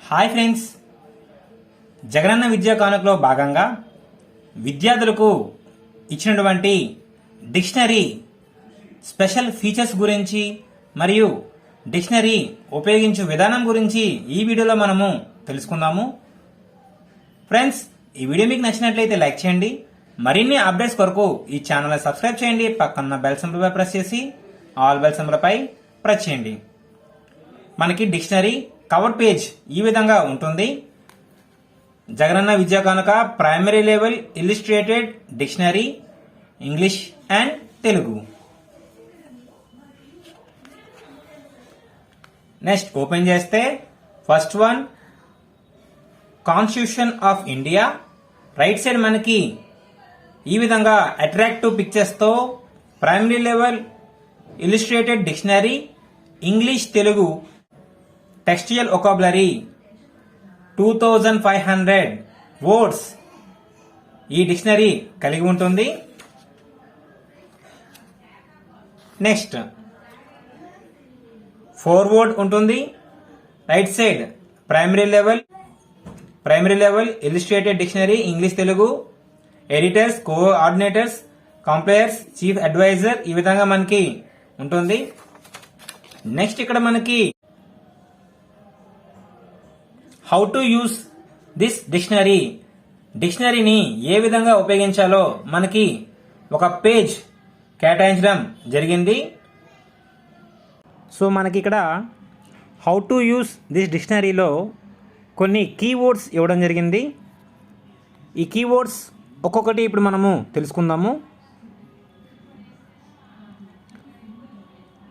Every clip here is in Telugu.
హాయ్ ఫ్రెండ్స్, జగనన్న విద్యా కానుకలో భాగంగా విద్యార్థులకు ఇచ్చినటువంటి డిక్షనరీ స్పెషల్ ఫీచర్స్ గురించి మరియు డిక్షనరీ ఉపయోగించే విధానం గురించి ఈ వీడియోలో మనము తెలుసుకుందాము. ఫ్రెండ్స్, ఈ వీడియో మీకు నచ్చినట్లయితే లైక్ చేయండి. మరిన్ని అప్డేట్స్ కొరకు ఈ ఛానల్ని సబ్స్క్రైబ్ చేయండి. పక్కన బెల్ సింబల్పై ప్రెస్ చేసి ఆల్ బెల్ సింబల్పై ప్రెస్ చేయండి. మనకి డిక్షనరీ కవర్ పేజ్ ఈ విధంగా ఉంటుంది. Jagananna Vidya Kanuka primary level illustrated dictionary English and Telugu. Next open చేస్తే first one constitution of India. Right side మనకి ఈ విధంగా అట్రాక్టివ్ పిక్చర్స్ తో primary level illustrated dictionary English Telugu textual vocabulary 2500 words ఈ డిక్షనరీ కలిగి ఉంటుంది. నెక్స్ట్ ఫోర్వర్డ్ ఉంటుంది. Right side primary level illustrated dictionary English Telugu editors, coordinators, compilers, chief adviser ఈ విధంగా మనకి ఉంటుంది. నెక్స్ట్ ఇక్కడ మనకి హౌ టు యూస్ దిస్ డిక్షనరీని ఏ విధంగా ఉపయోగించాలో మనకి ఒక పేజ్ కేటాయించడం జరిగింది. సో మనకి ఇక్కడ హౌ టు యూస్ దిస్ డిక్షనరీలో కొన్ని కీవర్డ్స్ ఇవ్వడం జరిగింది. ఈ కీవర్డ్స్ ఒక్కొక్కటి ఇప్పుడు మనము తెలుసుకుందాము.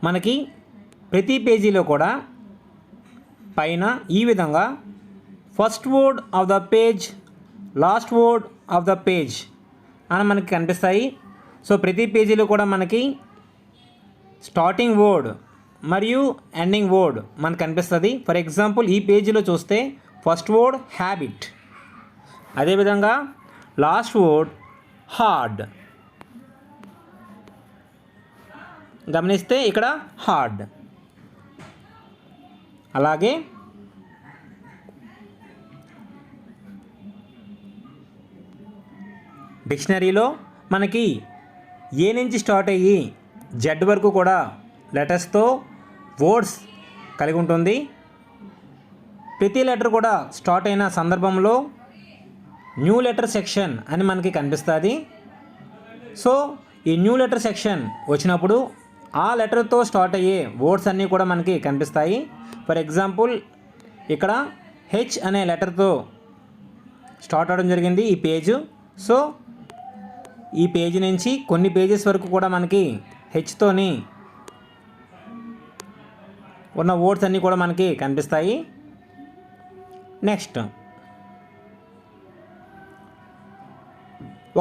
మనకి ప్రతి పేజీలో కూడా పైన ఈ విధంగా first word of the page, last word of the page అని మనకి కనిపిస్తాయి. సో ప్రతి పేజీలో కూడా మనకి స్టార్టింగ్ వర్డ్ మరియు ఎండింగ్ వర్డ్ మనకు కనిపిస్తుంది. ఫర్ ఎగ్జాంపుల్ ఈ పేజీలో చూస్తే ఫస్ట్ వర్డ్ హ్యాబిట్, అదేవిధంగా లాస్ట్ వర్డ్ హార్డ్. గమనిస్తే ఇక్కడ హార్డ్. అలాగే డిక్షనరీలో మనకి ఏ నుంచి స్టార్ట్ అయ్యి జెడ్ వరకు కూడా లెటర్స్తో వర్డ్స్ కలిగి ఉంటుంది. ప్రతి లెటర్ కూడా స్టార్ట్ అయిన సందర్భంలో న్యూ లెటర్ సెక్షన్ అని మనకి కనిపిస్తుంది. సో ఈ న్యూ లెటర్ సెక్షన్ వచ్చినప్పుడు ఆ లెటర్తో స్టార్ట్ అయ్యే వర్డ్స్ అన్నీ కూడా మనకి కనిపిస్తాయి. ఫర్ ఎగ్జాంపుల్ ఇక్కడ హెచ్ అనే లెటర్తో స్టార్ట్ అవడం జరిగింది ఈ పేజు. సో ఈ పేజీ నుంచి కొన్ని పేజెస్ వరకు కూడా మనకి హెచ్తోని ఉన్న వర్డ్స్ అన్నీ కూడా మనకి కనిపిస్తాయి. నెక్స్ట్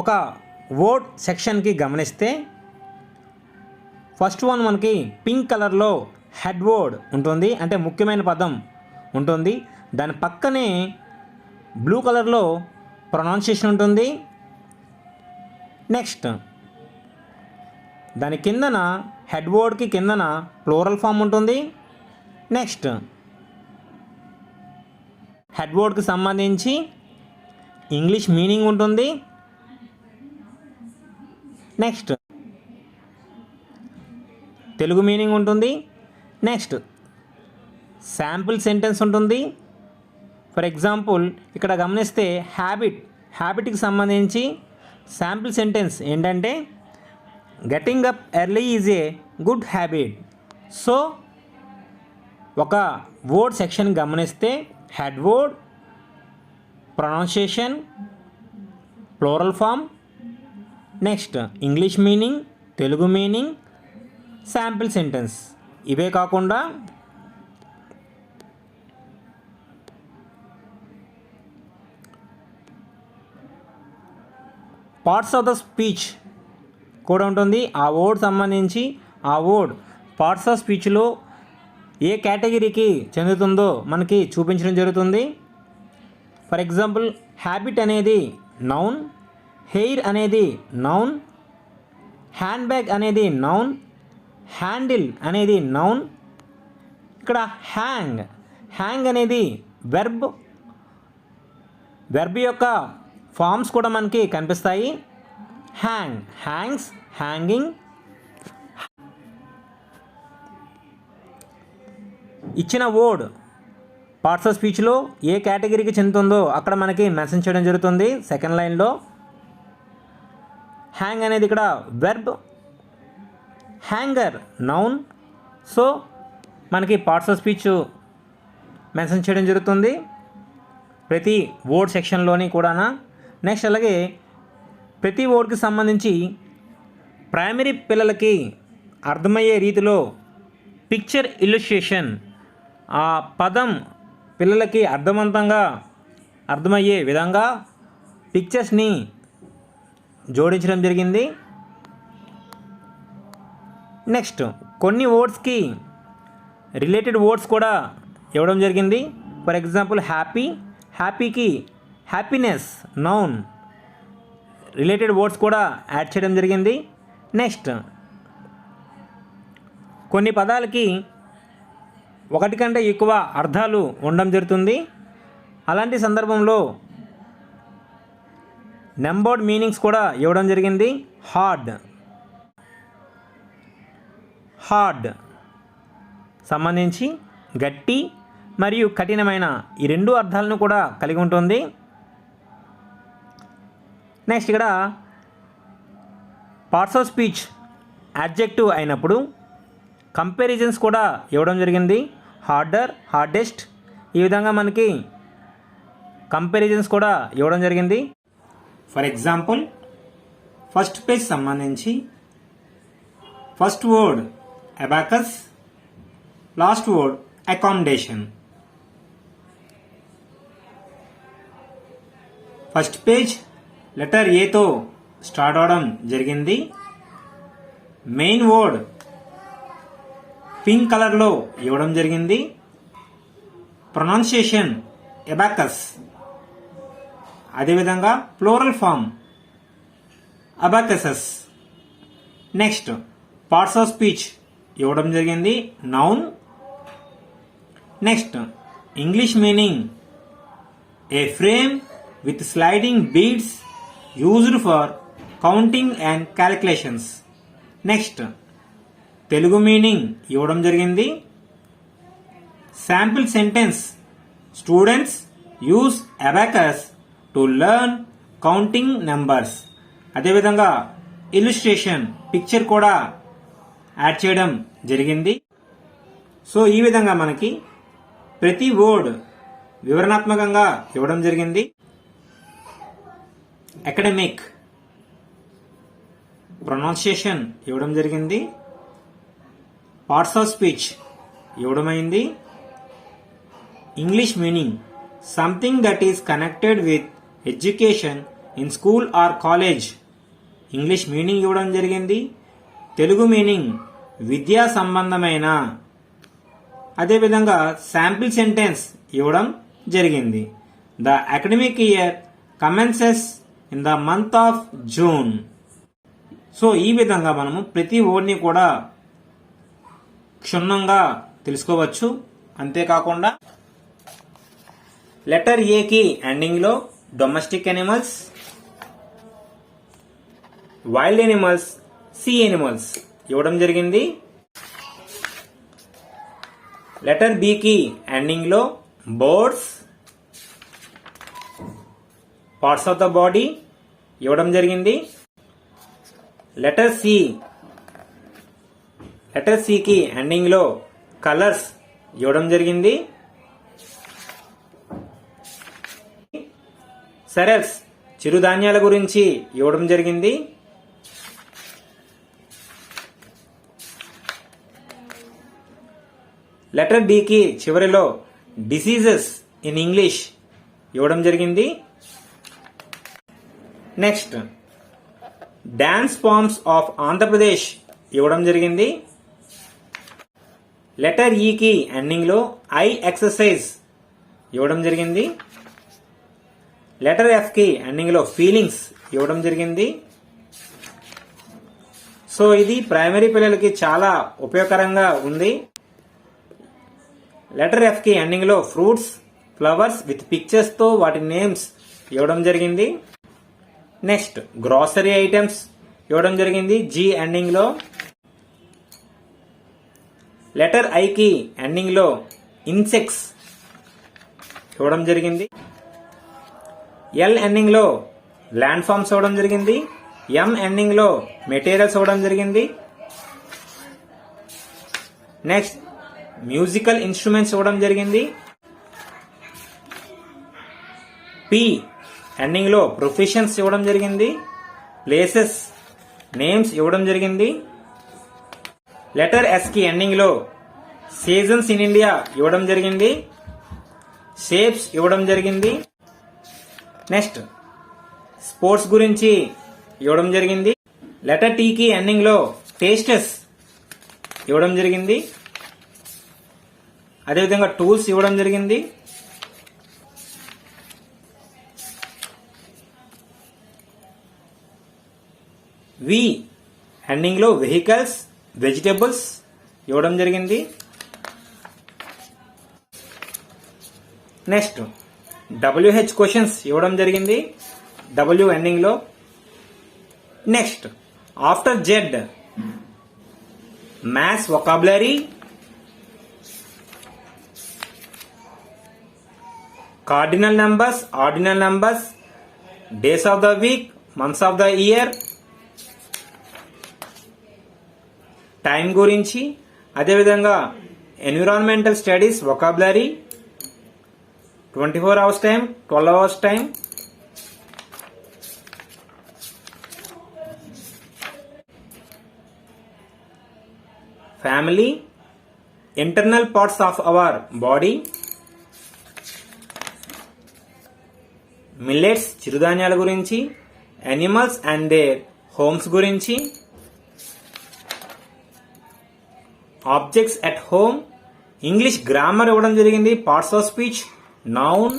ఒక వర్డ్ సెక్షన్కి గమనిస్తే ఫస్ట్ వన్ మనకి పింక్ కలర్లో హెడ్ వర్డ్ ఉంటుంది, అంటే ముఖ్యమైన పదం ఉంటుంది. దాని పక్కనే బ్లూ కలర్లో ప్రొనౌన్సియేషన్ ఉంటుంది. నెక్స్ట్ దాని కిందన హెడ్ వర్డ్కి కిందన ప్లూరల్ ఫామ్ ఉంటుంది. నెక్స్ట్ హెడ్ వర్డ్కి సంబంధించి ఇంగ్లీష్ మీనింగ్ ఉంటుంది. నెక్స్ట్ తెలుగు మీనింగ్ ఉంటుంది. నెక్స్ట్ శాంపుల్ సెంటెన్స్ ఉంటుంది. ఫర్ ఎగ్జాంపుల్ ఇక్కడ గమనిస్తే హ్యాబిట్కి సంబంధించి శాంపుల్ సెంటెన్స్ ఏంటంటే getting up early is a good habit. So ఒక వర్డ్ సెక్షన్ గమనిస్తే head word, pronunciation, plural form, next English meaning, Telugu meaning, sample sentence. ఇవే కాకుండా పార్ట్స్ ఆఫ్ ద స్పీచ్ కూడా ఉంటుంది. ఆ వర్డ్ సంబంధించి ఆ వర్డ్ పార్ట్స్ ఆఫ్ స్పీచ్లో ఏ కేటగిరీకి చెందుతుందో మనకి చూపించడం జరుగుతుంది. ఫర్ ఎగ్జాంపుల్ హ్యాబిట్ అనేది నౌన్, హెయిర్ అనేది నౌన్, హ్యాండ్ బ్యాగ్ అనేది నౌన్, హ్యాండిల్ అనేది నౌన్. ఇక్కడ హ్యాంగ్ అనేది వెర్బ్ యొక్క ఫామ్స్ కూడా మనకి కనిపిస్తాయి. Hang, hangs, hanging. ఇచ్చిన వర్డ్ పార్ట్స్ ఆఫ్ స్పీచ్లో ఏ కేటగిరీకి చెందుతుందో అక్కడ మనకి మెన్షన్ చేయడం జరుగుతుంది. సెకండ్ లైన్లో హ్యాంగ్ అనేది ఇక్కడ వెర్బ్, హ్యాంగర్ నౌన్. సో మనకి పార్ట్స్ ఆఫ్ స్పీచ్ మెన్షన్ చేయడం జరుగుతుంది ప్రతి వర్డ్ సెక్షన్లోని కూడా. నెక్స్ట్ అలాగే ప్రతి వర్డ్కి సంబంధించి ప్రైమరీ పిల్లలకి అర్థమయ్యే రీతిలో పిక్చర్ ఇల్లుస్ట్రేషన్, ఆ పదం పిల్లలకి అర్థవంతంగా అర్థమయ్యే విధంగా పిక్చర్స్ని జోడించడం జరిగింది. నెక్స్ట్ కొన్ని వర్డ్స్కి రిలేటెడ్ వర్డ్స్ కూడా ఇవ్వడం జరిగింది. ఫర్ ఎగ్జాంపుల్ హ్యాపీకి హ్యాపీనెస్ నౌన్ రిలేటెడ్ వర్డ్స్ కూడా యాడ్ చేయడం జరిగింది. నెక్స్ట్ కొన్ని పదాలకి ఒకటి కంటే ఎక్కువ అర్థాలు ఉండడం జరుగుతుంది. అలాంటి సందర్భంలో నెంబర్డ్ మీనింగ్స్ కూడా ఇవ్వడం జరిగింది. హార్డ్ సంబంధించి గట్టి మరియు కఠినమైన ఈ రెండు అర్థాలను కూడా కలిగి ఉంటుంది. నెక్స్ట్ ఇక్కడ పార్ట్స్ ఆఫ్ స్పీచ్ అడ్జెక్టివ్ అయినప్పుడు కంపారిజన్స్ కూడా ఇవ్వడం జరిగింది. హార్డర్, హార్డెస్ట్, ఈ విధంగా మనకి కంపారిజన్స్ కూడా ఇవ్వడం జరిగింది. ఫర్ ఎగ్జాంపుల్ ఫస్ట్ పేజ్ సంబంధించి first word abacus, last word accommodation. First page letter ఏతో స్టార్ట్ అవడం జరిగింది. మెయిన్ వర్డ్ పింక్ కలర్లో ఇవ్వడం జరిగింది. ప్రొనౌన్సియేషన్ అబాకస్, అదేవిధంగా plural form abacuses. Next parts of speech ఇవ్వడం జరిగింది. Noun. Next English meaning a frame with sliding beads used for counting and calculations. Next Telugu meaning ఇవ్వడం జరిగింది. Sample sentence students use abacus to learn counting numbers. అదేవిధంగా ఇల్లుస్ట్రేషన్ పిక్చర్ కూడా యాడ్ చేయడం జరిగింది. సో ఈ విధంగా మనకి ప్రతి వర్డ్ వివరణాత్మకంగా ఇవ్వడం జరిగింది. అకాడమిక్ ప్రొనౌన్సియేషన్ ఇవ్వడం జరిగింది. పార్ట్స్ ఆఫ్ స్పీచ్ ఇవ్వడమైంది. English meaning something that is connected with education in school or college. English meaning ఇవ్వడం జరిగింది. తెలుగు మీనింగ్ విద్యా సంబంధమైన, అదేవిధంగా శాంపిల్ సెంటెన్స్ ఇవ్వడం జరిగింది. The academic year commences in the month of June. So ఈ విధంగా మనము ప్రతి వర్డ్ని కూడా క్షుణ్ణంగా తెలుసుకోవచ్చు. అంతేకాకుండా లెటర్ ఏకి ఎండింగ్లో domestic animals, wild animals, sea animals ఇవ్వడం జరిగింది. లెటర్ బికి ఎండింగ్లో birds, parts of the body ఇవ్వడం జరిగింది. లెటర్ సికి ఎండింగ్లో కలర్స్ ఇవ్వడం జరిగింది. సెరల్స్ చిరుధాన్యాల గురించి ఇవ్వడం జరిగింది. లెటర్ డికి చివరిలో డిసీజెస్ ఇన్ ఇంగ్లీష్ ఇవ్వడం జరిగింది. Next dance forms of Andhra Pradesh ఇవ్వడం జరిగింది. లెటర్ ఈకి ఎండింగ్లో ఐ ఎక్సర్సైజ్ ఇవ్వడం జరిగింది. లెటర్ ఎఫ్కి ఎండింగ్లో ఫీలింగ్స్ ఇవ్వడం జరిగింది. సో ఇది ప్రైమరీ పిల్లలకి చాలా ఉపయోగకరంగా ఉంది. లెటర్ ఎఫ్కి ఎండింగ్లో ఫ్రూట్స్, ఫ్లవర్స్ విత్ పిక్చర్స్తో వాటి నేమ్స్ ఇవ్వడం జరిగింది. నెక్స్ట్ గ్రాసరీ ఐటమ్స్ ఇవ్వడం జరిగింది జీ ఎండింగ్లో. లెటర్ ఐకి ఎండింగ్లో ఇన్సెక్ట్స్ ఇవ్వడం జరిగింది. ఎల్ ఎండింగ్లో ల్యాండ్ ఫార్మ్స్ ఇవ్వడం జరిగింది. ఎం ఎండింగ్లో మెటీరియల్స్ ఇవ్వడం జరిగింది. నెక్స్ట్ మ్యూజికల్ ఇన్స్ట్రుమెంట్స్ ఇవ్వడం జరిగింది. పి ఎండింగ్లో ప్రొఫెషన్స్ ఇవ్వడం జరిగింది. ప్లేసెస్ నేమ్స్ ఇవ్వడం జరిగింది. లెటర్ ఎస్కి ఎండింగ్లో సీజన్స్ ఇన్ ఇండియా ఇవ్వడం జరిగింది. షేప్స్ ఇవ్వడం జరిగింది. నెక్స్ట్ స్పోర్ట్స్ గురించి ఇవ్వడం జరిగింది. లెటర్ టీకి ఎండింగ్లో టేస్టెస్ ఇవ్వడం జరిగింది. అదేవిధంగా టూల్స్ ఇవ్వడం జరిగింది. వి ఎండింగ్లో వెహికల్స్ వెజిటేబుల్స్ ఇవ్వడం జరిగింది. నెక్స్ట్ WH క్వశ్చన్స్ ఇవ్వడం జరిగింది W ఎండింగ్లో. Next after Z maths vocabulary, cardinal numbers, ordinal numbers, days of the week, months of the year, time గురించి, అదేవిధంగా environmental studies vocabulary, 24 hours time, 12 hours time, family, internal parts of our body, millets చిరుధాన్యాల గురించి, యానిమల్స్ అండ్ దేర్ హోమ్స్ గురించి, objects at home, English grammar ఇవ్వడం జరిగింది. Parts of speech, noun,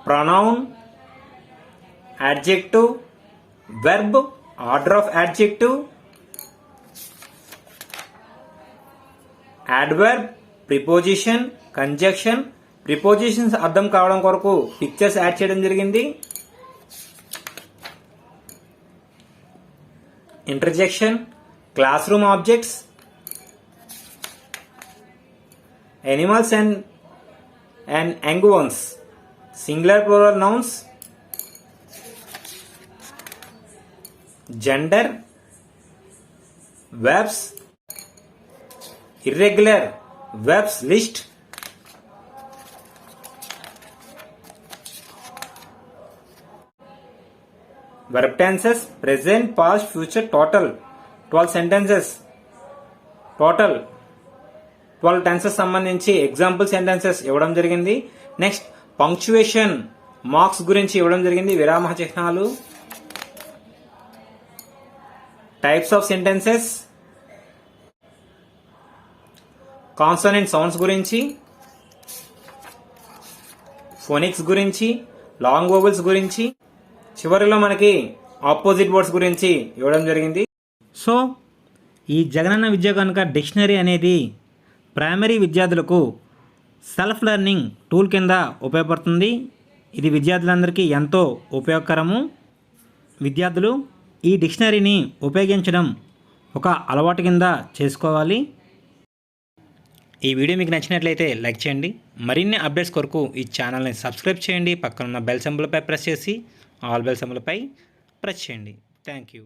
pronoun, adjective, verb, order of adjective, adverb, preposition, conjunction. Prepositions అర్థం కావడం కొరకు పిక్చర్స్ యాడ్ చేయడం జరిగింది. Interjection, class room objects, animals and young ones, singular plural nouns, gender, verbs, irregular verbs list, verb tenses, present, past, future, total 12 sentences, total 12 tenses సంబంధించి ఎగ్జాంపుల్ సెంటెన్సెస్ ఇవ్వడం జరిగింది. నెక్స్ట్ పంక్చువేషన్ మార్క్స్ గురించి ఇవ్వడం జరిగింది, విరామ చిహ్నాలు, types of sentences, consonant sounds గురించి, ఫోనిక్స్ గురించి, లాంగ్ వోవెల్స్ గురించి, చివరిలో మనకి ఆపోజిట్ వర్డ్స్ గురించి ఇవ్వడం జరిగింది. సో ఈ జగనన్న విద్య కనుక డిక్షనరీ అనేది ప్రైమరీ విద్యార్థులకు సెల్ఫ్ లెర్నింగ్ టూల్ కింద ఉపయోగపడుతుంది. ఇది విద్యార్థులందరికీ ఎంతో ఉపయోగకరము. విద్యార్థులు ఈ డిక్షనరీని ఉపయోగించడం ఒక అలవాటు కింద చేసుకోవాలి. ఈ వీడియో మీకు నచ్చినట్లయితే లైక్ చేయండి. మరిన్ని అప్డేట్స్ కొరకు ఈ ఛానల్ని సబ్స్క్రైబ్ చేయండి. పక్కనున్న బెల్ సింబల్పై ప్రెస్ చేసి ఆల్ బెల్ సింబల్పై ప్రెస్ చేయండి. Thank you.